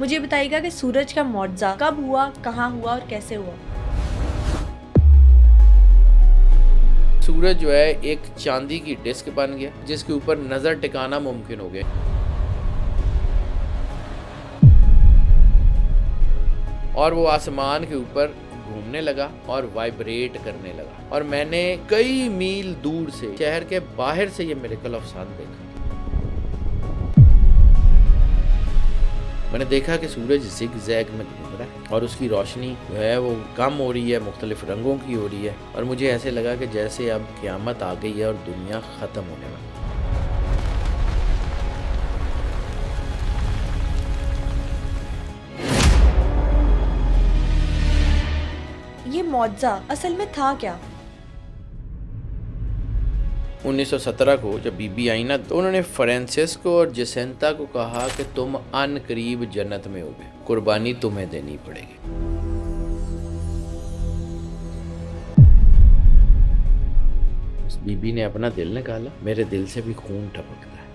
مجھے بتائیے گا کہ سورج کا معجزہ کب ہوا، کہاں ہوا اور کیسے ہوا؟ سورج جو ہے ایک چاندی کی ڈسک بن گیا جس کے اوپر نظر ٹکانا ممکن ہو گیا، اور وہ آسمان کے اوپر گھومنے لگا اور وائبریٹ کرنے لگا، اور میں نے کئی میل دور سے شہر کے باہر سے یہ میریکل آف سن دیکھا۔ میں نے دیکھا کہ سورج زگ زیگ میں گھوم رہا ہے اور اس کی روشنی جو ہے وہ کم ہو رہی ہے، مختلف رنگوں کی ہو رہی ہے، اور مجھے ایسے لگا کہ جیسے اب قیامت آ گئی ہے اور دنیا ختم ہونے والی ہے۔ یہ معجزہ اصل میں تھا کیا؟ 1917 کو جب بی بی آئی نا تو انہوں نے فرانسسکو اور جسینتا کو کہا کہ تم ان قریب جنت میں ہوگے، قربانی تمہیں دینی پڑے گی۔ اس بی بی نے اپنا دل نکالا، میرے دل سے بھی خون ٹپکتا ہے۔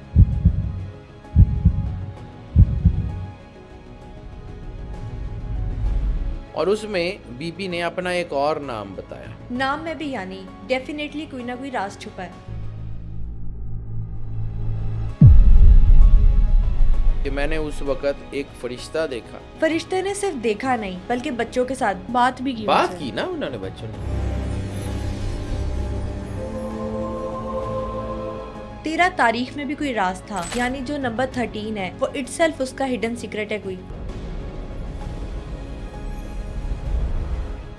اور اس میں بی بی نے اپنا ایک اور نام بتایا۔ نام میں بھی یعنی ڈیفینیٹلی کوئی نہ کوئی راز چھپا ہے کہ میں نے اس وقت ایک فرشتہ دیکھا۔ فرشتے نے صرف دیکھا نہیں بلکہ بچوں کے ساتھ بات بھی کی۔ بات کی نا انہوں نے بچوں نے۔ تیرا تاریخ میں بھی کوئی راز تھا، یعنی جو نمبر 13 ہے وہ اٹ سیلف اس کا ہڈن سیکرٹ ہے کوئی۔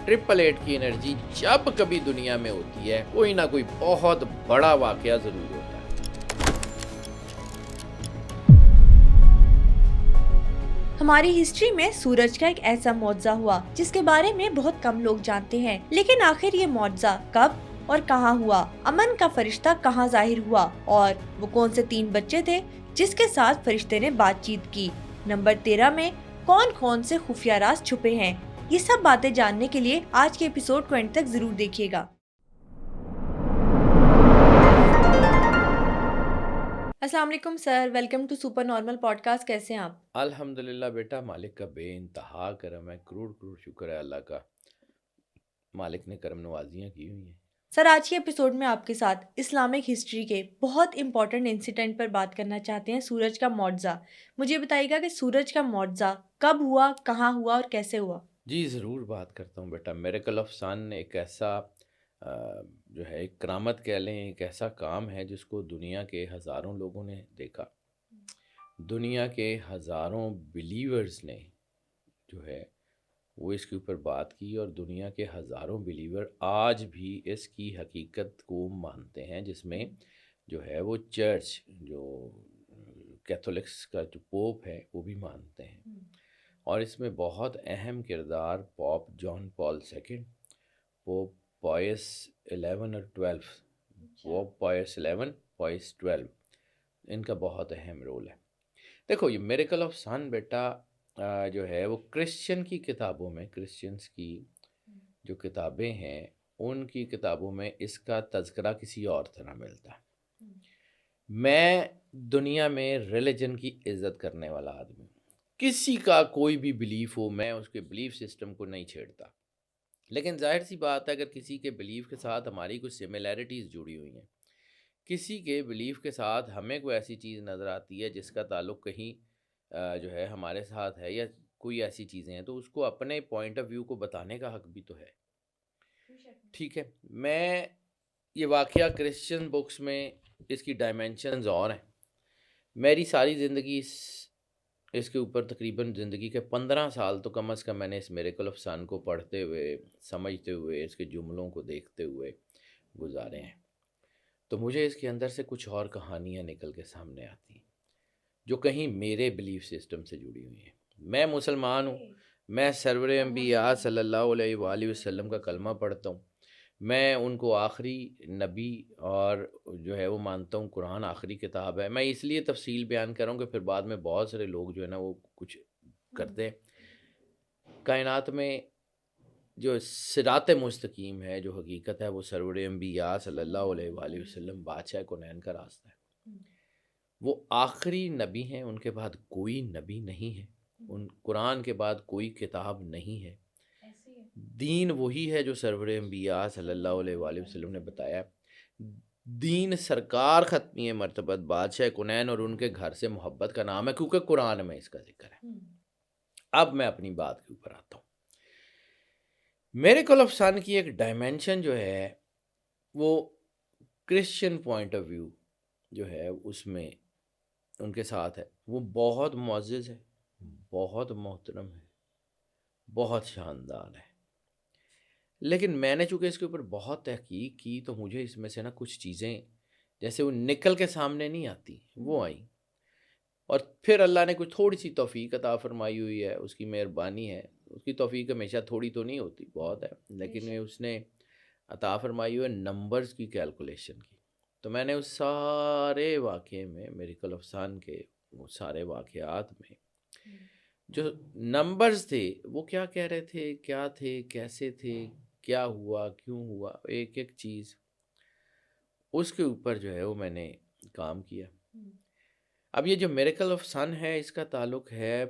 888 کی انرجی جب کبھی دنیا میں ہوتی ہے کوئی نہ کوئی بہت بڑا واقعہ ضرور ہوتا ہے۔ ہماری ہسٹری میں سورج کا ایک ایسا معجزہ ہوا جس کے بارے میں بہت کم لوگ جانتے ہیں، لیکن آخر یہ معجزہ کب اور کہاں ہوا؟ امن کا فرشتہ کہاں ظاہر ہوا؟ اور وہ کون سے 3 بچے تھے جس کے ساتھ فرشتے نے بات چیت کی؟ نمبر 13 میں کون کون سے خفیہ راز چھپے ہیں؟ یہ سب باتیں جاننے کے لیے آج کے ایپیسوڈ کو اینڈ تک ضرور دیکھیے گا۔ السلام علیکم sir, welcome to super normal podcast. کیسے ہیں آپ؟ الحمدللہ بیٹا، مالک کا بے انتہا کرم ہے، کروڑ کروڑ شکر ہے اللہ کا، مالک نے کرم نوازیاں کی ہوئی ہیں۔ سر، آج کے ایپیسوڈ میں آپ کے ساتھ اسلامک ہسٹری کے بہت امپورٹنٹ انسیڈنٹ پر بات کرنا چاہتے ہیں، سورج کا معجزہ۔ مجھے بتائیے گا کہ سورج کا معجزہ کب ہوا، کہاں ہوا اور کیسے ہوا؟ جی ضرور بات کرتا ہوں بیٹا۔ میریکل آف سن ایک ایسا جو ہے ایک کرامت کہہ لیں، ایک ایسا کام ہے جس کو دنیا کے ہزاروں لوگوں نے دیکھا، دنیا کے ہزاروں بلیورز نے جو ہے وہ اس کے اوپر بات کی، اور دنیا کے ہزاروں بلیور آج بھی اس کی حقیقت کو مانتے ہیں، جس میں جو ہے وہ چرچ جو کیتھولکس کا جو پوپ ہے وہ بھی مانتے ہیں، اور اس میں بہت اہم کردار پوپ جان پال سیکنڈ، پوپ پائس 11 اور 12، پوپ پائس 11 پائس 12، ان کا بہت اہم رول ہے۔ دیکھو یہ میریکل آف سن بیٹا جو ہے وہ کرسچن کی کتابوں میں، کرسچنس کی جو کتابیں ہیں ان کی کتابوں میں اس کا تذکرہ کسی اور طرح ملتا ہے۔ میں دنیا میں ریلیجن کی عزت کرنے والا آدمی ہوں، کسی کا کوئی بھی بلیف ہو میں اس کے بلیف سسٹم کو نہیں چھیڑتا، لیکن ظاہر سی بات ہے اگر کسی کے بلیف کے ساتھ ہماری کوئی سملیرٹیز جڑی ہوئی ہیں، کسی کے بلیف کے ساتھ ہمیں کوئی ایسی چیز نظر آتی ہے جس کا تعلق کہیں جو ہے ہمارے ساتھ ہے، یا کوئی ایسی چیزیں ہیں، تو اس کو اپنے پوائنٹ آف ویو کو بتانے کا حق بھی تو ہے۔ ٹھیک ہے، میں یہ واقعہ کرسچن بکس میں اس کی ڈائمینشنز اور ہیں، میری ساری زندگی اس کے اوپر تقریباً زندگی کے 15 سال تو کم از کم میں نے اس میریکل آف سن کو پڑھتے ہوئے، سمجھتے ہوئے، اس کے جملوں کو دیکھتے ہوئے گزارے ہیں، تو مجھے اس کے اندر سے کچھ اور کہانیاں نکل کے سامنے آتی ہیں جو کہیں میرے بلیف سسٹم سے جڑی ہوئی ہیں۔ میں مسلمان ہوں، میں سرور انبیاء صلی اللہ علیہ وآلہ وسلم کا کلمہ پڑھتا ہوں، میں ان کو آخری نبی اور جو ہے وہ مانتا ہوں، قرآن آخری کتاب ہے۔ میں اس لیے تفصیل بیان کر رہا ہوں کہ پھر بعد میں بہت سارے لوگ جو ہے نا وہ کچھ کرتے ہیں۔ کائنات میں جو صراط مستقیم ہے، جو حقیقت ہے، وہ سرور انبیاء صلی اللہ علیہ وآلہ وسلم بادشاہ کونین کا راستہ ہے، وہ آخری نبی ہیں، ان کے بعد کوئی نبی نہیں ہے، ان قرآن کے بعد کوئی کتاب نہیں ہے، دین وہی ہے جو سرور انبیاء صلی اللہ علیہ وآلہ وسلم نے بتایا، دین سرکار ختمی مرتبت بادشاہ کنین اور ان کے گھر سے محبت کا نام ہے، کیونکہ قرآن میں اس کا ذکر ہے۔ اب میں اپنی بات کے اوپر آتا ہوں۔ میریکل آف سن کی ایک ڈائمینشن جو ہے وہ کرسچن پوائنٹ آف ویو جو ہے اس میں ان کے ساتھ ہے، وہ بہت معزز ہے، بہت محترم ہے، بہت شاندار ہے، لیکن میں نے چونکہ اس کے اوپر بہت تحقیق کی تو مجھے اس میں سے نا کچھ چیزیں جیسے وہ نکل کے سامنے نہیں آتی وہ آئیں، اور پھر اللہ نے کوئی تھوڑی سی توفیق عطا فرمائی ہوئی ہے، اس کی مہربانی ہے، اس کی توفیق ہمیشہ تھوڑی تو نہیں ہوتی، بہت ہے، لیکن اس نے عطا فرمائی ہوئی ہے نمبرز کی کیلکولیشن کی۔ تو میں نے اس سارے واقعے میں میریکل آف سن کے وہ سارے واقعات میں جو نمبرز تھے وہ کیا کہہ رہے تھے، کیا تھے، کیسے تھے، کیا ہوا، کیوں ہوا، ایک ایک چیز اس کے اوپر جو ہے وہ میں نے کام کیا۔ اب یہ جو میریکل آف سن ہے اس کا تعلق ہے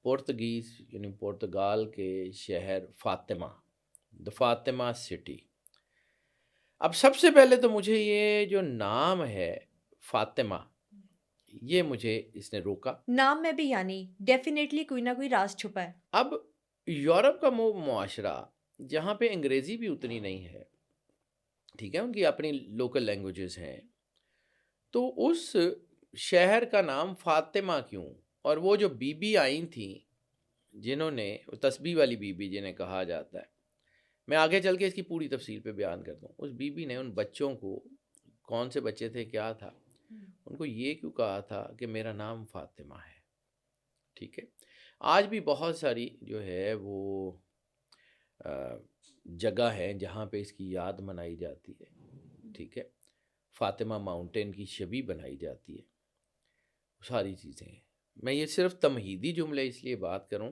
پرتگیز یعنی پرتگال کے شہر فاطمہ، دا فاطمہ سٹی۔ اب سب سے پہلے تو مجھے یہ جو نام ہے فاطمہ، یہ مجھے اس نے روکا، نام میں بھی یعنی ڈیفینیٹلی کوئی نہ کوئی راز چھپا ہے۔ اب یورپ کا معاشرہ جہاں پہ انگریزی بھی اتنی نہیں ہے، ٹھیک ہے، ان کی اپنی لوکل لینگویجز ہیں، تو اس شہر کا نام فاطمہ کیوں؟ اور وہ جو بی بی آئی تھیں جنہوں نے تسبیح والی بی بی جنہیں کہا جاتا ہے، میں آگے چل کے اس کی پوری تفصیل پہ بیان کرتا ہوں، اس بی بی نے ان بچوں کو، کون سے بچے تھے، کیا تھا، ان کو یہ کیوں کہا تھا کہ میرا نام فاطمہ ہے، ٹھیک ہے۔ آج بھی بہت ساری جو ہے وہ جگہ ہیں جہاں پہ اس کی یاد منائی جاتی ہے، ٹھیک ہے، فاطمہ ماؤنٹین کی شبی بنائی جاتی ہے، ساری چیزیں ہیں۔ میں یہ صرف تمہیدی جملے اس لیے بات کروں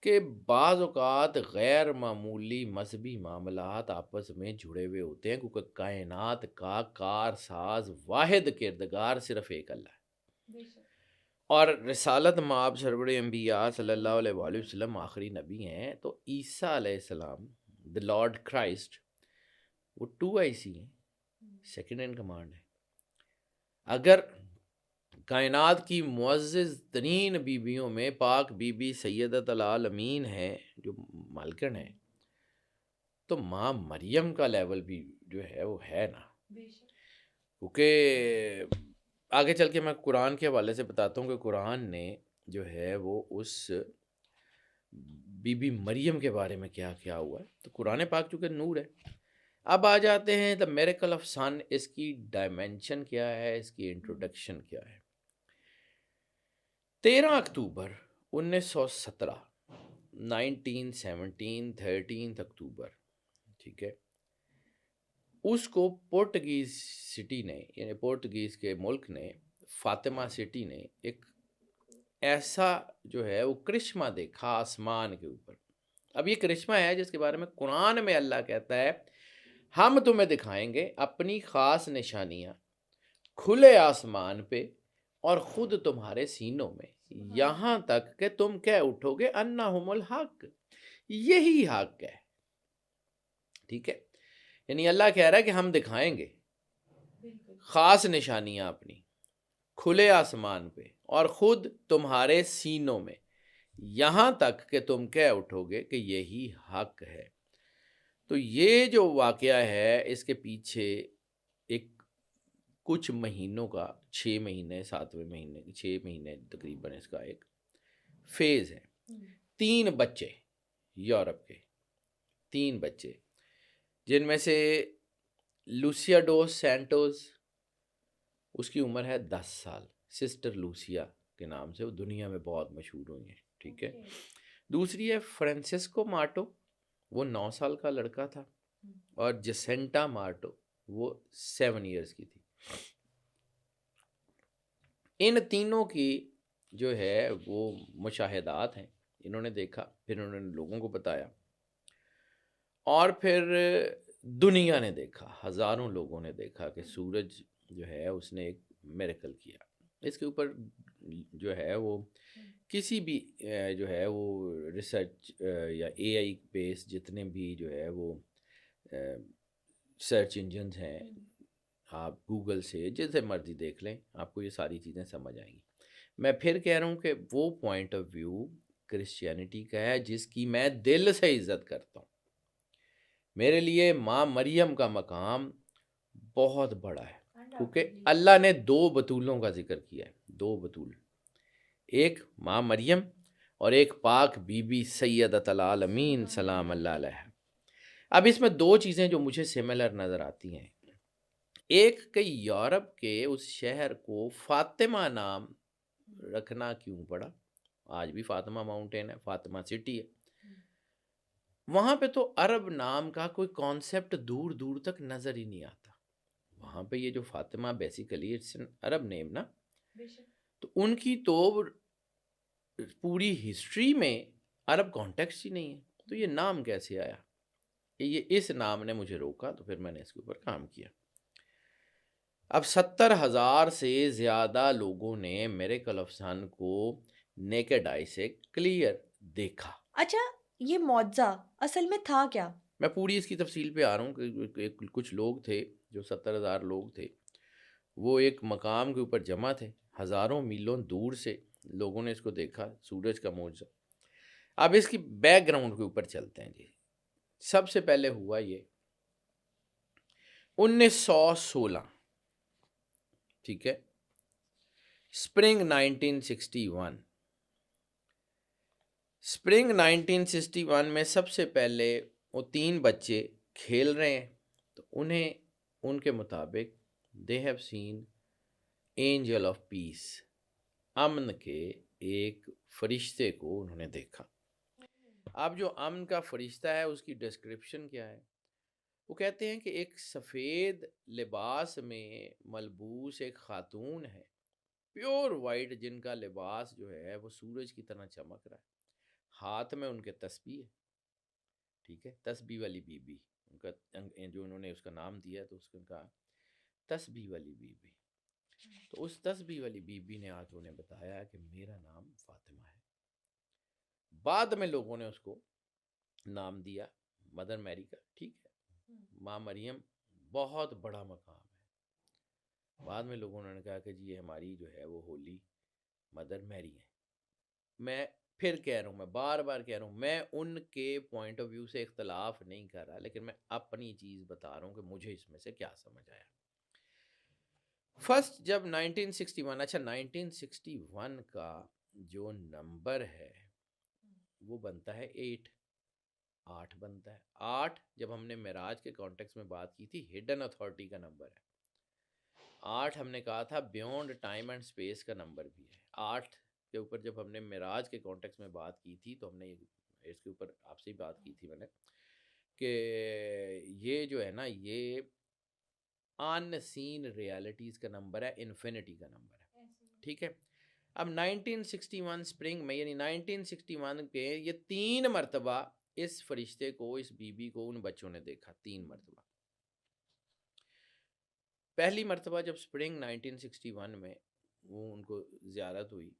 کہ بعض اوقات غیر معمولی مذہبی معاملات آپس میں جڑے ہوئے ہوتے ہیں، کیونکہ کائنات کا کار ساز واحد کردگار صرف ایک اللہ ہے، اور رسالت مآب سرور انبیاء صلی اللہ علیہ وآلہ وسلم آخری نبی ہیں، تو عیسیٰ علیہ السلام the لارڈ کرائسٹ وہ 2IC ہیں، سیکنڈ ان کمانڈ ہے۔ اگر کائنات کی معزز ترین بیویوں میں پاک بی بی سیدۃ العالمین ہے جو مالکن ہے، تو ماں مریم کا لیول بھی جو ہے وہ ہے نا، کیونکہ آگے چل کے میں قرآن کے حوالے سے بتاتا ہوں کہ قرآن نے جو ہے وہ اس بی بی مریم کے بارے میں کیا کیا ہوا ہے، تو قرآن پاک چونکہ نور ہے۔ اب آ جاتے ہیں دا میریکل آف سن، اس کی ڈائمینشن کیا ہے، اس کی انٹروڈکشن کیا ہے۔ 13 اکتوبر 1917، 1917، 13 اکتوبر، ٹھیک ہے، اس کو پورتگیز سٹی نے یعنی پورتگیز کے ملک نے، فاطمہ سٹی نے ایک ایسا جو ہے وہ کرشمہ دیکھا آسمان کے اوپر۔ اب یہ کرشمہ ہے جس کے بارے میں قرآن میں اللہ کہتا ہے ہم تمہیں دکھائیں گے اپنی خاص نشانیاں کھلے آسمان پہ اور خود تمہارے سینوں میں، یہاں تک کہ تم کہہ اٹھو گے انہم الحق، یہی حق ہے، ٹھیک ہے، یعنی اللہ کہہ رہا ہے کہ ہم دکھائیں گے خاص نشانیاں اپنی کھلے آسمان پہ اور خود تمہارے سینوں میں، یہاں تک کہ تم کہہ اٹھو گے کہ یہی حق ہے۔ تو یہ جو واقعہ ہے اس کے پیچھے ایک کچھ مہینوں کا 6 مہینے 7ویں مہینے 6 مہینے تقریباً اس کا ایک فیز ہے۔ 3 بچے یورپ کے، 3 بچے جن میں سے لوسیا ڈوس سینٹوز، اس کی عمر ہے 10 سال، سسٹر لوسیا کے نام سے وہ دنیا میں بہت مشہور ہوئی ہیں، ٹھیک ہے۔ دوسری ہے فرانسسکو مارٹو، وہ 9 سال کا لڑکا تھا، اور جسینٹا مارٹو وہ 7 ایئرس کی تھی۔ ان تینوں کی جو ہے وہ مشاہدات ہیں، انہوں نے دیکھا، پھر انہوں نے لوگوں کو بتایا، اور پھر دنیا نے دیکھا، ہزاروں لوگوں نے دیکھا کہ سورج جو ہے اس نے ایک میریکل کیا۔ اس کے اوپر جو ہے وہ کسی بھی جو ہے وہ ریسرچ یا اے آئی بیس جتنے بھی جو ہے وہ سرچ انجنز ہیں، آپ گوگل سے جیسے مرضی دیکھ لیں، آپ کو یہ ساری چیزیں سمجھ آئیں گی۔ میں پھر کہہ رہا ہوں کہ وہ پوائنٹ آف ویو کرسچینٹی کا ہے جس کی میں دل سے عزت کرتا ہوں۔ میرے لیے ماں مریم کا مقام بہت بڑا ہے، کیونکہ اللہ نے 2 بتولوں کا ذکر کیا ہے، 2 بتول، ایک ماں مریم اور ایک پاک بی بی سیدۃ العالمین سلام اللہ علیہ۔ اب اس میں 2 چیزیں جو مجھے سملر نظر آتی ہیں، ایک کہ یورپ کے اس شہر کو فاطمہ نام رکھنا کیوں پڑا؟ آج بھی فاطمہ ماؤنٹین ہے، فاطمہ سٹی ہے، وہاں پہ تو عرب نام کا کوئی کانسیپٹ دور دور تک نظر ہی نہیں آتا۔ وہاں پہ یہ جو فاطمہ بیسیکلی اٹس این عرب نیم نا، تو ان کی تو پوری ہسٹری میں عرب کانٹیکسٹ ہی نہیں ہے، تو یہ نام کیسے آیا؟ یہ اس نام نے مجھے روکا، تو پھر میں نے اس کے اوپر کام کیا۔ اب 70,000 سے زیادہ لوگوں نے میریکل آف سن کو نیکڈ آئی سے کلیئر دیکھا۔ اچھا، یہ معجزہ اصل میں تھا کیا؟ میں پوری اس کی تفصیل پہ آ رہا ہوں کہ کچھ لوگ تھے، جو 70,000 لوگ تھے، وہ ایک مقام کے اوپر جمع تھے، ہزاروں میلوں دور سے لوگوں نے اس کو دیکھا، سورج کا معجزہ۔ اب اس کی بیک گراؤنڈ کے اوپر چلتے ہیں جی۔ سب سے پہلے ہوا یہ 1916، ٹھیک ہے، اسپرنگ 1961۔ اسپرنگ 1961 میں سب سے پہلے وہ 3 بچے کھیل رہے ہیں، تو انہیں ان کے مطابق they have seen angel of peace، امن کے ایک فرشتے کو انہوں نے دیکھا۔ اب جو امن کا فرشتہ ہے اس کی ڈسکرپشن کیا ہے؟ وہ کہتے ہیں کہ ایک سفید لباس میں ملبوس ایک خاتون ہے، پیور وائٹ، جن کا لباس جو ہے وہ سورج کی طرح چمک رہا ہے، ہاتھ میں ان کے تسبیح ہے، ٹھیک ہے، تسبیح والی بی بی، ان کا جو انہوں نے اس کا نام دیا تو اس کا تسبیح والی بی بی۔ تو اس تسبیح والی بی بی نے آ کے انہیں بتایا کہ میرا نام فاطمہ ہے۔ بعد میں لوگوں نے اس کو نام دیا مدر میری کا، ٹھیک ہے، ماں مریم بہت بڑا مقام ہے۔ بعد میں لوگوں نے کہا کہ جی یہ ہماری جو ہے وہ ہولی مدر میری ہے۔ میں پھر کہہ رہا ہوں، میں بار بار کہہ رہا ہوں، میں ان کے پوائنٹ آف ویو سے اختلاف نہیں کر رہا، لیکن میں اپنی چیز بتا رہا ہوں کہ مجھے اس میں سے کیا سمجھ آیا۔ فرسٹ جب 1961، اچھا 1961 کا جو نمبر ہے وہ بنتا ہے 8 بنتا ہے۔ 8 جب ہم نے معراج کے کانٹیکس میں بات کی تھی، ہڈن اتھارٹی کا نمبر ہے۔ 8 ہم نے کہا تھا بیونڈ ٹائم اینڈ اسپیس کا نمبر بھی ہے۔ 8 کے اوپر جب ہم نے معراج کے کانٹیکس میں بات کی تھی تو ہم نے اس کے اوپر آپ سے بات کی تھی میں نے کہ یہ جو ہے نا یہ ان سین ریالٹیز کا نمبر ہے، انفینٹی کا نمبر ہے، ٹھیک ہے۔ اب 1961 اسپرنگ میں، یعنی 1961 کے یہ 3 مرتبہ اس فرشتے کو، اس بی بی کو ان بچوں نے دیکھا، 3 مرتبہ۔ پہلی مرتبہ جب اسپرنگ 1961 میں وہ ان کو زیارت ہوئی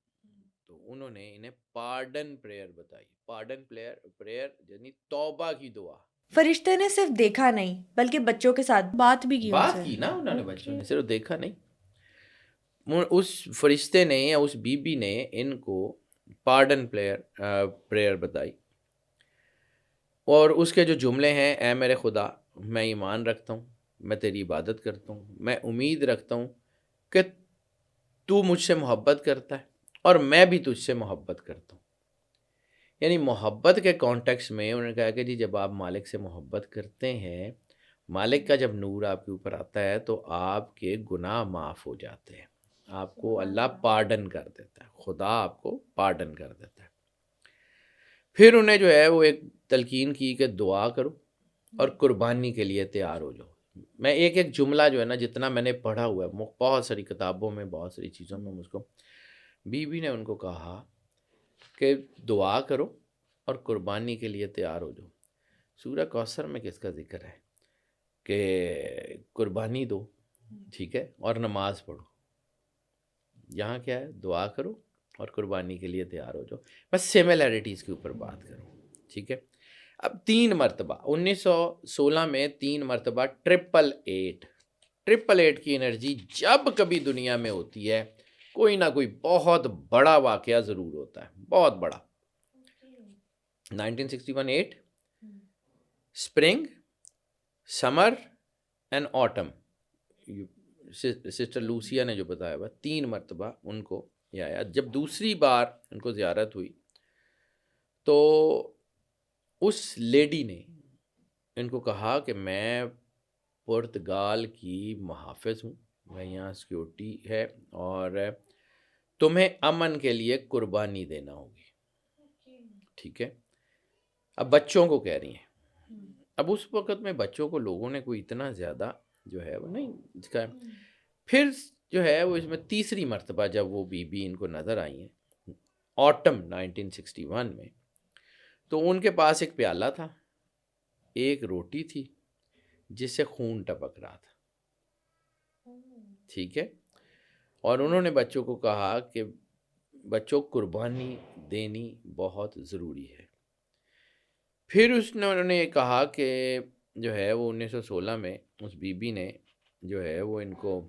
تو انہوں نے انہیں پارڈن پریئر بتائی۔ پارڈن پریئر یعنی توبہ کی دعا۔ فرشتے نے صرف دیکھا نہیں بلکہ بچوں کے ساتھ بات بھی کی ان سے۔ بات کی نا انہوں نے، بچوں نے صرف دیکھا نہیں، اس فرشتے نے یا اس بی بی نے ان کو پارڈن پریئر بتائی، اور اس کے جو جملے ہیں، اے میرے خدا، میں ایمان رکھتا ہوں، میں تیری عبادت کرتا ہوں، میں امید رکھتا ہوں کہ تو مجھ سے محبت کرتا ہے اور میں بھی تجھ سے محبت کرتا ہوں۔ یعنی محبت کے کانٹیکس میں انہوں نے کہا کہ جی جب آپ مالک سے محبت کرتے ہیں، مالک کا جب نور آپ کے اوپر آتا ہے تو آپ کے گناہ معاف ہو جاتے ہیں، آپ کو اللہ پارڈن کر دیتا ہے، خدا آپ کو پارڈن کر دیتا ہے۔ پھر انہیں جو ہے وہ ایک تلقین کی کہ دعا کرو اور قربانی کے لیے تیار ہو جاؤ۔ میں ایک جملہ جو ہے نا، جتنا میں نے پڑھا ہوا ہے بہت ساری کتابوں میں، بہت ساری چیزوں میں، مجھ کو بی بی نے ان کو کہا کہ دعا کرو اور قربانی کے لیے تیار ہو جاؤ۔ سورہ کوثر میں کس کا ذکر ہے کہ قربانی دو، ٹھیک ہے، اور نماز پڑھو۔ یہاں کیا ہے، دعا کرو اور قربانی کے لیے تیار ہو جاؤ. بس سملیرٹیز کے اوپر بات کروں. ٹھیک ہے. اب 3 مرتبہ 1916 میں 3 مرتبہ 888 کی انرجی جب کبھی دنیا میں ہوتی ہے، کوئی نہ کوئی بہت بڑا واقعہ ضرور ہوتا ہے، بہت بڑا. 1961 8 spring, summer and autumn. Sister Lucia نے جو بتایا ہوا 3 مرتبہ ان کو یہ آیا. جب دوسری بار ان کو زیارت ہوئی تو اس لیڈی نے ان کو کہا کہ میں پرتگال کی محافظ ہوں، میں یہاں سیکیورٹی ہے اور تمہیں امن کے لیے قربانی دینا ہوگی. ٹھیک ہے. اب بچوں کو کہہ رہی ہیں. اب اس وقت میں بچوں کو لوگوں نے کوئی اتنا زیادہ جو ہے وہ نہیں دکھایا. پھر جو ہے وہ اس میں 3 مرتبہ جب وہ بی ان کو نظر آئی ہیں آٹم 1961 میں، تو ان کے پاس ایک پیالہ تھا، ایک روٹی تھی جس سے خون ٹپک رہا تھا. ٹھیک ہے. اور انہوں نے بچوں کو کہا کہ بچوں قربانی دینی بہت ضروری ہے. پھر انہوں نے کہا کہ جو ہے وہ 1916 میں اس بی نے جو ہے وہ ان کو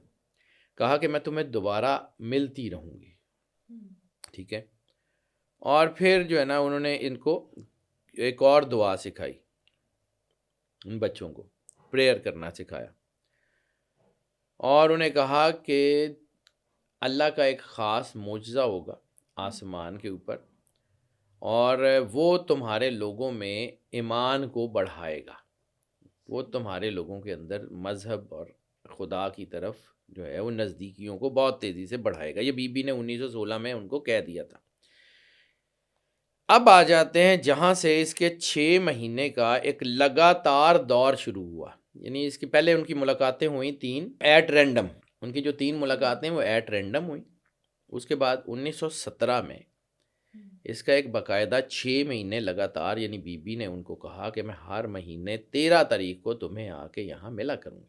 کہا کہ میں تمہیں دوبارہ ملتی رہوں گی. ٹھیک ہے. اور پھر جو ہے نا انہوں نے ان کو ایک اور دعا سکھائی، ان بچوں کو پریئر کرنا سکھایا، اور انہیں کہا کہ اللہ کا ایک خاص معجزہ ہوگا آسمان کے اوپر، اور وہ تمہارے لوگوں میں ایمان کو بڑھائے گا، وہ تمہارے لوگوں کے اندر مذہب اور خدا کی طرف جو ہے وہ نزدیکیوں کو بہت تیزی سے بڑھائے گا. یہ بی نے 1916 میں ان کو کہہ دیا تھا. اب آ جاتے ہیں جہاں سے اس کے 6 مہینے کا ایک لگاتار دور شروع ہوا. یعنی اس کی پہلے ان کی ملاقاتیں ہوئیں 3 ایٹ رینڈم، ان کی جو 3 ملاقاتیں وہ ایٹ رینڈم ہوئیں. اس کے بعد 1917 میں اس کا ایک باقاعدہ 6 مہینے لگاتار، یعنی بی نے ان کو کہا کہ میں ہر مہینے 13 تاریخ کو تمہیں آ کے یہاں ملا کروں گی.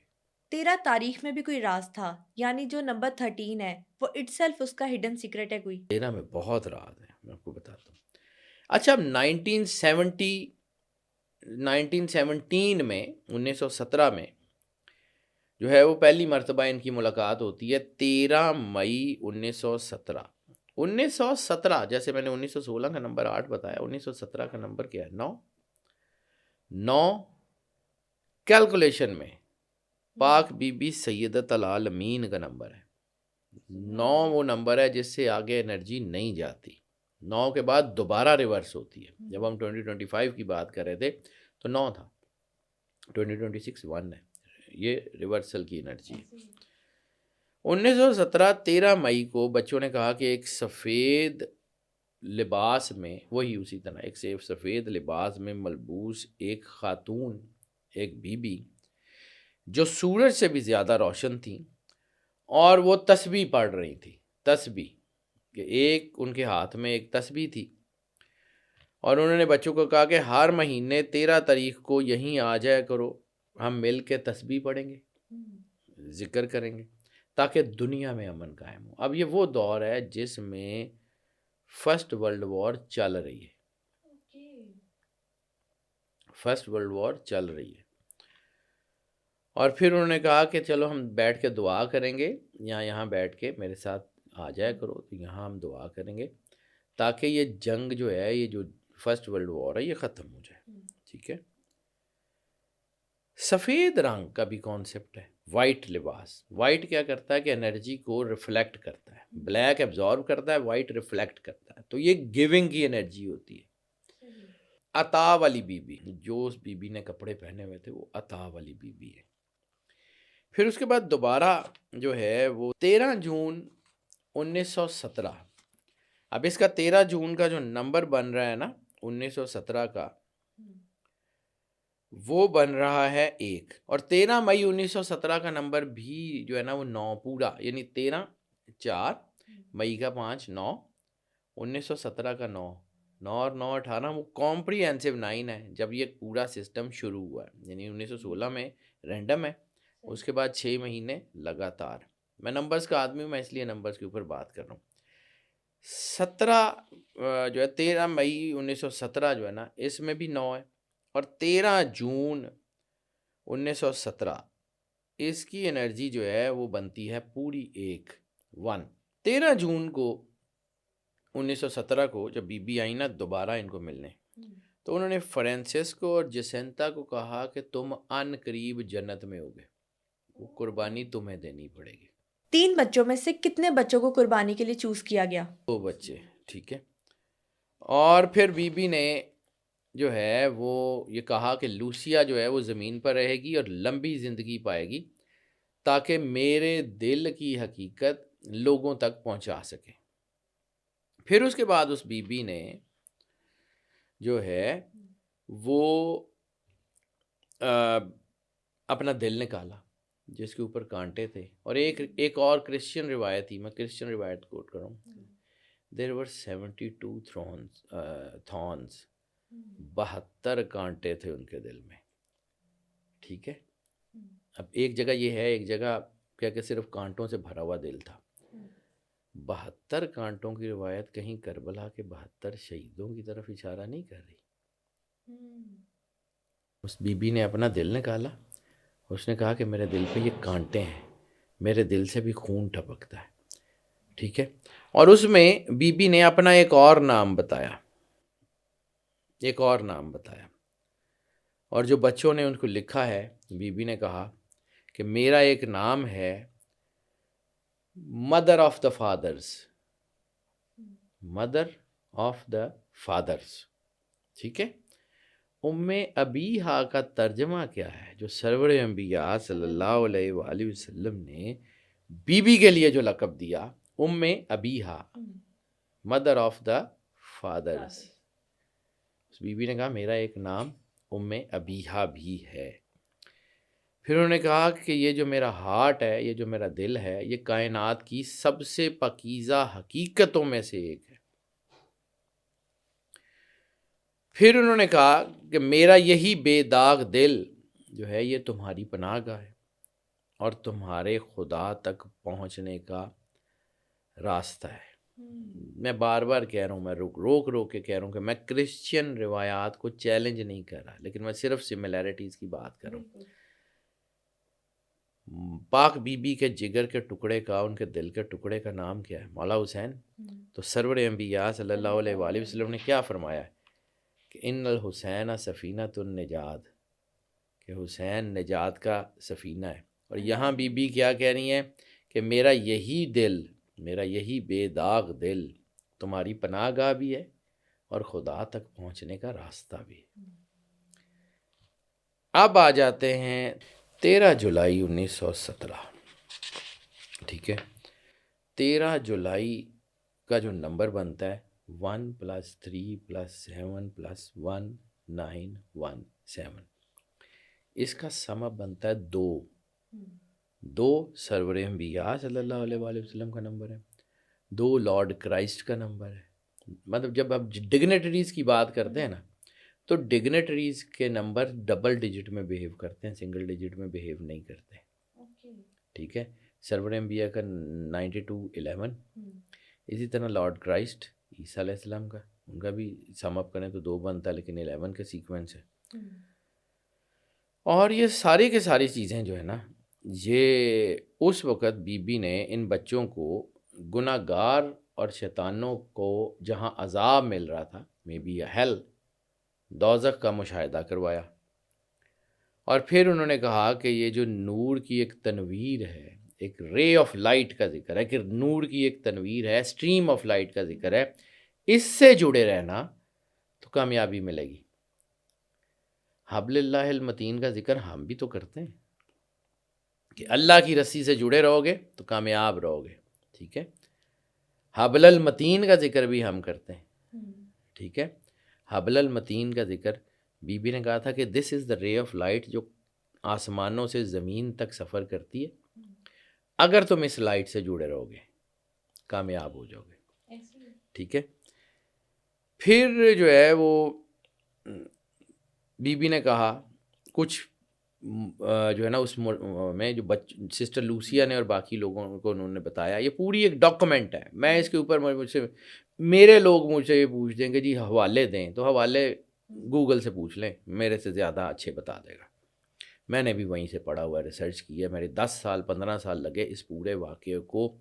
13 تاریخ میں بھی کوئی راز تھا، یعنی جو نمبر 13 ہے وہ اٹ سیلف اس کا ہڈن سیکرٹ ہے کوئی. 13 میں بہت راز ہے، میں آپ کو بتاتا ہوں. اچھا، اب 1917 میں 1917 میں جو ہے وہ پہلی مرتبہ ان کی ملاقات ہوتی ہے 13 مئی 1917. 1917 جیسے میں نے 1916 کا نمبر 8 بتایا، 1917 کا نمبر کیا ہے؟ 9 کیلکولیشن میں پاک بی بی سیدت العالمین کا نمبر ہے. 9 وہ نمبر ہے جس سے آگے انرجی نہیں جاتی. 9 کے بعد دوبارہ ریورس ہوتی ہے. جب ہم 2025 کی بات کر رہے تھے تو 9 تھا، 2026 1 ہے. یہ ریورسل کی انرجی ہے. 1917 13 مئی کو بچوں نے کہا کہ ایک سفید لباس میں، وہی اسی طرح ایک سفید لباس میں ملبوس ایک خاتون، ایک بی جو سورج سے بھی زیادہ روشن تھیں، اور وہ تسبیح پڑھ رہی تھی. تسبیح کہ ایک ان کے ہاتھ میں ایک تسبیح تھی، اور انہوں نے بچوں کو کہا کہ ہر مہینے 13 تاریخ کو یہیں آ جایا کرو، ہم مل کے تسبیح پڑھیں گے، ذکر کریں گے، تاکہ دنیا میں امن قائم ہو. اب یہ وہ دور ہے جس میں فرسٹ ورلڈ وار چل رہی ہے. فرسٹ ورلڈ وار چل رہی ہے. اور پھر انہوں نے کہا کہ چلو ہم بیٹھ کے دعا کریں گے، یہاں بیٹھ کے میرے ساتھ آ جایا کرو، تو یہاں ہم دعا کریں گے تاکہ یہ جنگ جو ہے، یہ جو فرسٹ ورلڈ وار ہے، یہ ختم ہو جائے. ٹھیک ہے. سفید رنگ کا بھی کانسیپٹ ہے. وائٹ لباس، وائٹ کیا کرتا ہے کہ انرجی کو ریفلیکٹ کرتا ہے، بلیک ایبزارب کرتا ہے، وائٹ ریفلیکٹ کرتا ہے. تو یہ گیونگ کی انرجی ہوتی ہے. عطا والی بی جو اس بی نے کپڑے پہنے ہوئے تھے وہ عطا والی بی ہے. پھر اس کے بعد دوبارہ جو ہے وہ 13 جون 1917. اب اس کا 13 جون کا جو نمبر بن رہا ہے نا 1917 کا، وہ بن رہا ہے 1. اور 13 مئی 1917 کا نمبر بھی جو ہے نا وہ 9 پورا، یعنی 13 4 مئی کا 5 9 1917 کا 9 اور 9 18 وہ کمپریہنسو 9 ہے جب یہ پورا سسٹم شروع ہوا ہے. یعنی 1916 میں رینڈم ہے، اس کے بعد 6 مہینے لگاتار. میں نمبرز کا آدمی ہوں، میں اس لیے نمبرز کے اوپر بات کر رہا ہوں. 17 جو ہے 13 مئی 1917 جو ہے نا، اس میں بھی 9 ہے، اور 13 جون 1917 اس کی انرجی جو ہے وہ بنتی ہے پوری 1. 13 جون کو 1917 کو جب بی بی آئی نا دوبارہ ان کو ملنے، تو انہوں نے فرانسسکو اور جسینتا کو کہا کہ تم ان قریب جنت میں ہوگے، وہ قربانی تمہیں دینی پڑے گی. 3 بچوں میں سے کتنے بچوں کو قربانی کے لیے چوز کیا گیا؟ 2 بچے، ٹھیک ہے. اور پھر بی بی نے جو ہے وہ یہ کہا کہ لوسیا جو ہے وہ زمین پر رہے گی اور لمبی زندگی پائے گی تاکہ میرے دل کی حقیقت لوگوں تک پہنچا سکے. پھر اس کے بعد اس بی بی نے جو ہے وہ اپنا دل نکالا جس کے اوپر کانٹے تھے، اور ایک اور کرسچین روایت تھی، میں کرسچین روایت کوٹ کروں. There were 72 thorns 72 کانٹے تھے ان کے دل میں، ٹھیک ہے. اب ایک جگہ یہ ہے، ایک جگہ کیا کہ صرف کانٹوں سے بھرا ہوا دل تھا. 72 کانٹوں کی روایت کہیں کربلا کے 72 شہیدوں کی طرف اشارہ نہیں کر رہی. اس بی بی نے اپنا دل نکالا، اس نے کہا کہ میرے دل پہ یہ کانٹے ہیں، میرے دل سے بھی خون ٹپکتا ہے، ٹھیک ہے. اور اس میں بی بی نے اپنا ایک اور نام بتایا، اور جو بچوں نے ان کو لکھا ہے، بی بی نے کہا کہ میرا ایک نام ہے مدر آف دا فادرز، ٹھیک ہے. ام ابیہا کا ترجمہ کیا ہے؟ جو سرور انبیاء صلی اللہ علیہ وآلہ وسلم نے بی بی کے لیے جو لقب دیا، Umm Abiha, mother of the fathers. اس بی بی نے کہا میرا ایک نام ام ابیہا بھی ہے. پھر انہوں نے کہا کہ یہ جو میرا ہارٹ ہے، یہ جو میرا دل ہے، یہ کائنات کی سب سے پاکیزہ حقیقتوں میں سے ایک ہے. پھر انہوں نے کہا کہ میرا یہی بے داغ دل جو ہے یہ تمہاری پناہ گاہ ہے اور تمہارے خدا تک پہنچنے کا راستہ ہے. میں بار بار کہہ رہا ہوں، میں روک کے کہہ رہا ہوں کہ میں کرسچین روایات کو چیلنج نہیں کر رہا، لیکن میں صرف سملیرٹیز کی بات کر رہا ہوں. پاک بی بی کے جگر کے ٹکڑے کا، ان کے دل کے ٹکڑے کا نام کیا ہے؟ مولا حسین. تو سرور انبیاء صلی اللہ علیہ وآلہ وسلم نے کیا فرمایا ہے کہ ان الحسین سفینۃ النجات، کہ حسین نجات کا سفینہ ہے. اور یہاں بی بی کیا کہہ رہی ہیں کہ میرا یہی دل، میرا یہی بے داغ دل تمہاری پناہ گاہ بھی ہے اور خدا تک پہنچنے کا راستہ بھی. اب آ جاتے ہیں 13 جولائی 1917، ٹھیک ہے. 13 جولائی کا جو نمبر بنتا ہے 1 + 3 + 7 + 1 917، اس کا سم اپ بنتا ہے 2 سرور انبیاء صلی اللہ علیہ وآلہ وسلم کا نمبر ہے، 2 لارڈ کرائسٹ کا نمبر ہے. مطلب جب آپ ڈگنیٹریز کی بات کرتے ہیں نا، تو ڈگنیٹریز کے نمبر ڈبل ڈیجٹ میں بیہیو کرتے ہیں، سنگل ڈیجٹ میں بیہیو نہیں کرتے، ٹھیک ہے. سرور انبیاء کا 9211، اسی طرح لارڈ کرائسٹ عیسیٰ علیہ السلام کا، ان کا بھی سم اپ کریں تو 2 بنتا ہے، لیکن 11 کا سیکوینس ہے. اور یہ ساری کے ساری چیزیں جو ہے نا، یہ اس وقت بی بی نے ان بچوں کو گناہ گار اور شیطانوں کو جہاں عذاب مل رہا تھا، مے بی ہیل، دوزخ کا مشاہدہ کروایا. اور پھر انہوں نے کہا کہ یہ جو نور کی ایک تنویر ہے، ایک رے آف لائٹ کا ذکر ہے، کہ نور کی ایک تنویر ہے، اسٹریم آف لائٹ کا ذکر ہے، اس سے جڑے رہنا تو کامیابی ملے گی. حبل اللہ المتین کا ذکر ہم بھی تو کرتے ہیں کہ اللہ کی رسی سے جڑے رہو گے تو کامیاب رہو گے، ٹھیک ہے. حبل المتین کا ذکر بھی ہم کرتے ہیں، ٹھیک ہے. حبل المتین کا ذکر بی بی نے کہا تھا کہ دس از دا رے آف لائٹ، جو آسمانوں سے زمین تک سفر کرتی ہے. اگر تم اس لائٹ سے جڑے رہو گے کامیاب ہو جاؤ گے، ٹھیک ہے. پھر جو ہے وہ بی بی نے کہا کچھ جو ہے نا اس میں جو سسٹر لوسیا نے اور باقی لوگوں کو انہوں نے بتایا، یہ پوری ایک ڈاکومنٹ ہے. میں اس کے اوپر مجھ سے میرے لوگ مجھ سے یہ پوچھ دیں کہ جی حوالے دیں، تو حوالے گوگل سے پوچھ لیں، میرے سے زیادہ اچھے بتا دے گا. میں نے بھی وہیں سے پڑھا ہوا ریسرچ کی ہے. میرے 10 سال 15 سال لگے اس پورے واقعے کو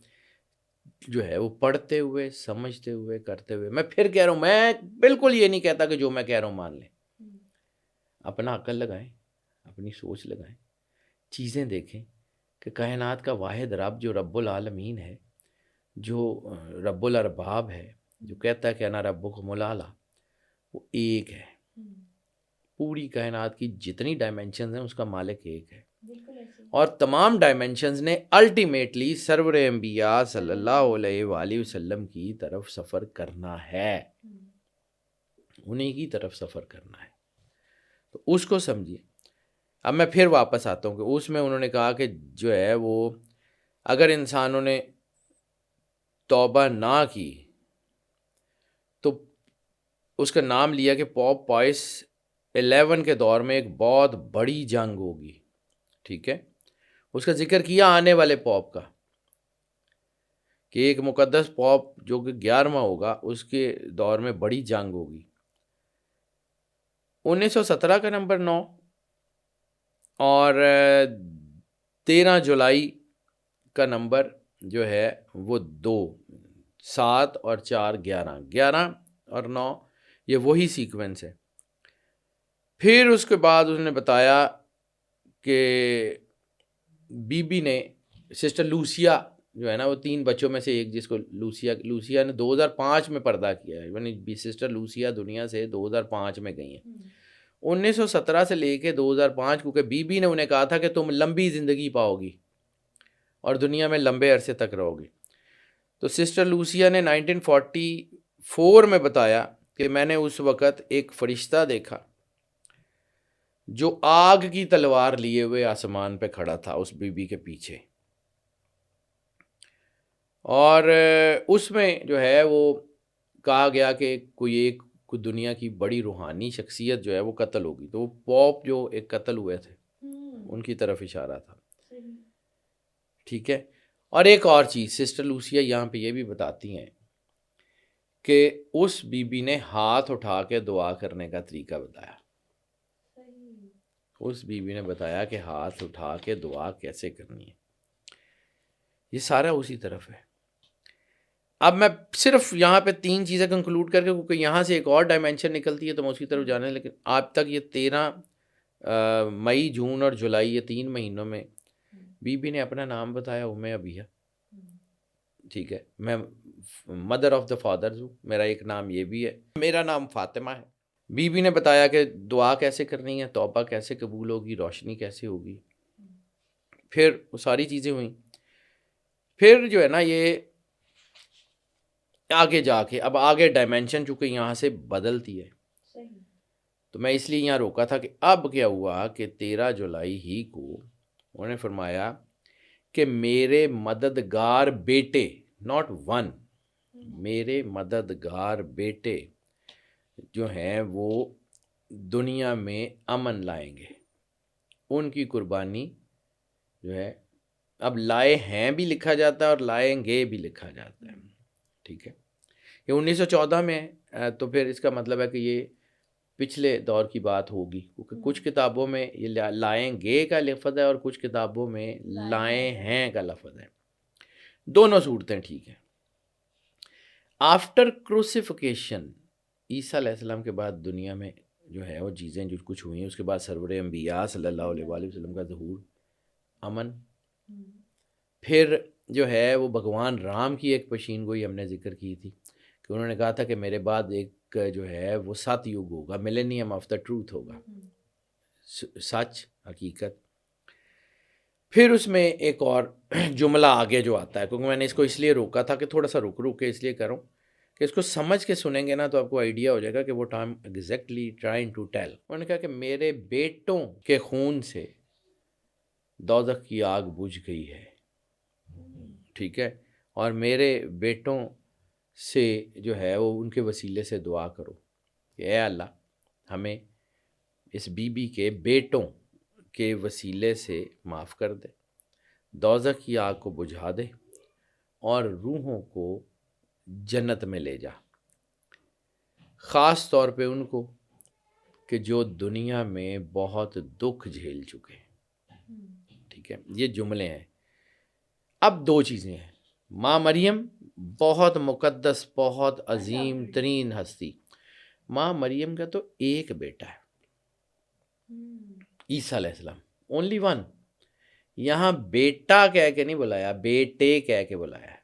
جو ہے وہ پڑھتے ہوئے، سمجھتے ہوئے، کرتے ہوئے. میں پھر کہہ رہا ہوں، میں بالکل یہ نہیں کہتا کہ جو میں کہہ رہا ہوں مان لیں. اپنا عقل لگائیں، اپنی سوچ لگائیں، چیزیں دیکھیں کہ کائنات کا واحد رب جو رب العالمین ہے، جو رب الارباب ہے، جو کہتا ہے کہ انا ربکم الاعلی، وہ ایک ہے. پوری کائنات کی جتنی ڈائمینشنز ہیں اس کا مالک ایک ہے، اور تمام ڈائمینشنز نے الٹیمیٹلی سرور انبیاء صلی اللہ علیہ وآلہ وسلم کی طرف سفر کرنا ہے، انہیں کی طرف سفر کرنا ہے. تو اس کو سمجھیے. اب میں پھر واپس آتا ہوں کہ اس میں انہوں نے کہا کہ جو ہے وہ اگر انسانوں نے توبہ نہ کی تو اس کا نام لیا کہ پوپ پائس 11 کے دور میں ایک بہت بڑی جنگ ہوگی. ٹھیک ہے، اس کا ذکر کیا آنے والے پوپ کا کہ ایک مقدس پوپ جو کہ 11واں ہوگا، اس کے دور میں بڑی جنگ ہوگی. 1917 کا نمبر 9 اور 13 جولائی کا نمبر جو ہے وہ 2، 7 اور 4 11، 11 اور 9 یہ وہی سیکوینس ہے. پھر اس کے بعد اس نے بتایا کہ بی بی نے سسٹر لوسیا جو ہے نا، وہ 3 بچوں میں سے ایک جس کو لوسیا نے 2005 میں پردہ کیا ہے، یعنی سسٹر لوسیا دنیا سے 2005 میں گئی ہیں. 1917 سے لے کے 2005 کیونکہ بی بی نے انہیں کہا تھا کہ تم لمبی زندگی پاؤ گی اور دنیا میں لمبے عرصے تک رہو گی. تو سسٹر لوسیا نے 1944 میں بتایا کہ میں نے اس وقت ایک فرشتہ دیکھا جو آگ کی تلوار لیے ہوئے آسمان پہ کھڑا تھا اس بی بی کے پیچھے، اور اس میں جو ہے وہ کہا گیا کہ کوئی دنیا کی بڑی روحانی شخصیت جو ہے وہ قتل ہوگی. تو وہ پوپ جو ایک قتل ہوئے تھے ان کی طرف اشارہ تھا. ٹھیک ہے. اور ایک اور چیز سسٹر لوسیا یہاں پہ یہ بھی بتاتی ہیں کہ اس بی بی نے ہاتھ اٹھا کے دعا کرنے کا طریقہ بتایا. اس بی بی نے بتایا کہ ہاتھ اٹھا کے دعا کیسے کرنی ہے. یہ سارا اسی طرف ہے. اب میں صرف یہاں پہ 3 چیزیں کنکلوڈ کر کے، کیونکہ یہاں سے ایک اور ڈائمینشن نکلتی ہے تو میں اس کی طرف جانے، لیکن آپ تک یہ 13 مئی، جون اور جولائی، یہ 3 مہینوں میں بی بی نے اپنا نام بتایا ابیہ. ٹھیک ہے، میں مدر آف دا فادرز ہوں، میرا ایک نام یہ بھی ہے، میرا نام فاطمہ ہے. بی بی نے بتایا کہ دعا کیسے کرنی ہے، توبہ کیسے قبول ہوگی، روشنی کیسے ہوگی. پھر وہ ساری چیزیں ہوئیں. پھر جو ہے نا یہ آگے جا کے اب آگے ڈائمینشن چونکہ یہاں سے بدلتی ہے، تو میں اس لیے یہاں روکا تھا کہ اب کیا ہوا کہ 13 جولائی ہی کو انہوں نے فرمایا کہ میرے مددگار بیٹے، ناٹ ون، میرے مددگار بیٹے جو ہیں وہ دنیا میں امن لائیں گے. ان کی قربانی جو ہے، اب لائے ہیں بھی لکھا جاتا ہے اور لائیں گے بھی لکھا جاتا ہے. ٹھیک ہے، یہ 1914 میں ہے، تو پھر اس کا مطلب ہے کہ یہ پچھلے دور کی بات ہوگی، کیونکہ کچھ کتابوں میں یہ لائیں گے کا لفظ ہے اور کچھ کتابوں میں لائیں ہیں کا لفظ ہے. دونوں صورتیں ٹھیک ہیں. آفٹر کروسیفیکیشن، عیسیٰ علیہ السلام کے بعد دنیا میں جو ہے وہ چیزیں جو کچھ ہوئی ہیں، اس کے بعد سرور انبیاء صلی اللہ علیہ وآلہ وسلم کا ظہور، امن. پھر جو ہے وہ بھگوان رام کی ایک پیشین گوئی ہم نے ذکر کی تھی کہ انہوں نے کہا تھا کہ میرے بعد ایک جو ہے وہ 7 یوگ ہوگا، ملینیم آف دا ٹروتھ ہوگا، سچ، حقیقت. پھر اس میں ایک اور جملہ آگے جو آتا ہے، کیونکہ میں نے اس کو اس لیے روکا تھا کہ تھوڑا سا رک کے اس لیے کروں کہ اس کو سمجھ کے سنیں گے نا تو آپ کو آئیڈیا ہو جائے گا کہ وہ time exactly trying to tell. انہوں نے کہا کہ میرے بیٹوں کے خون سے دوزخ کی آگ بجھ گئی ہے. ٹھیک ہے، اور میرے بیٹوں سے جو ہے وہ ان کے وسیلے سے دعا کرو کہ اے اللہ ہمیں اس بی بی کے بیٹوں کے وسیلے سے معاف کر دے، دوزخ کی آگ کو بجھا دے اور روحوں کو جنت میں لے جا، خاص طور پہ ان کو کہ جو دنیا میں بہت دکھ جھیل چکے ہیں۔ ٹھیک ہے، یہ جملے ہیں۔ اب دو چیزیں ہیں، ماں مریم بہت مقدس، بہت عظیم ترین ہستی، ماں مریم کا تو ایک بیٹا ہے، عیسیٰ علیہ السلام، اونلی ون۔ یہاں بیٹا کہہ کے نہیں بلایا، بیٹے کہہ کے بلایا ہے۔